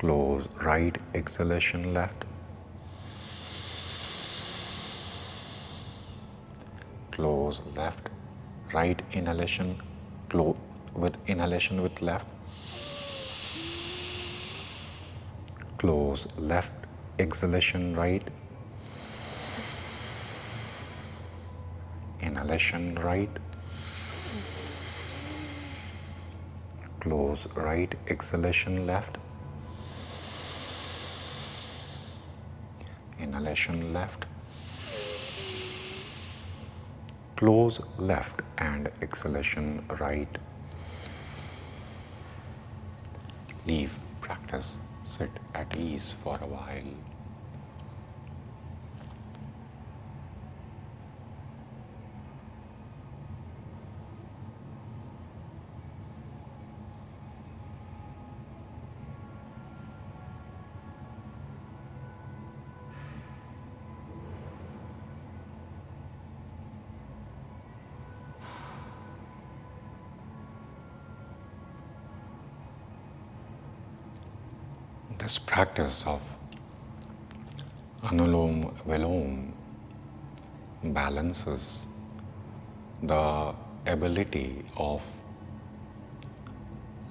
Close right exhalation left. Close left. Right inhalation with inhalation with left. Close left exhalation right. Inhalation right. Close right exhalation left. Inhalation left. Close left and exhalation right. Leave practice. Sit at ease for a while. This practice of Anulom Vilom balances the ability of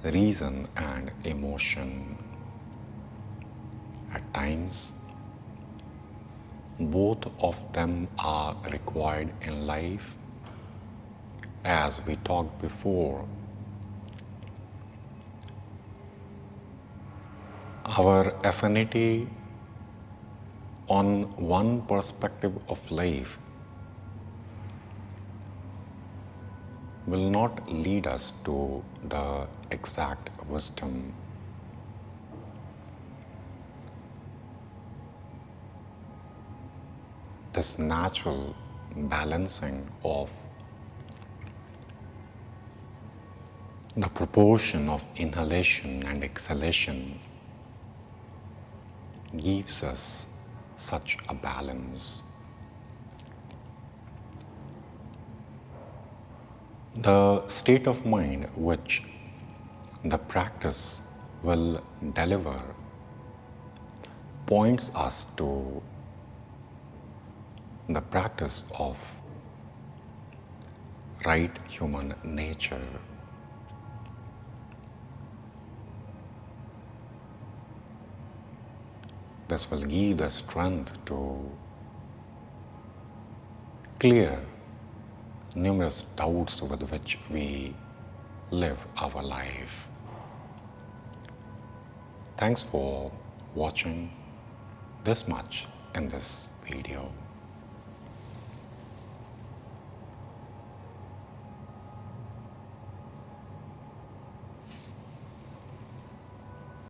reason and emotion. At times, both of them are required in life. As we talked before, our affinity on one perspective of life will not lead us to the exact wisdom. This natural balancing of the proportion of inhalation and exhalation gives us such a balance. The state of mind which the practice will deliver points us to the practice of right human nature. This will give the strength to clear numerous doubts with which we live our life. Thanks for watching this much in this video.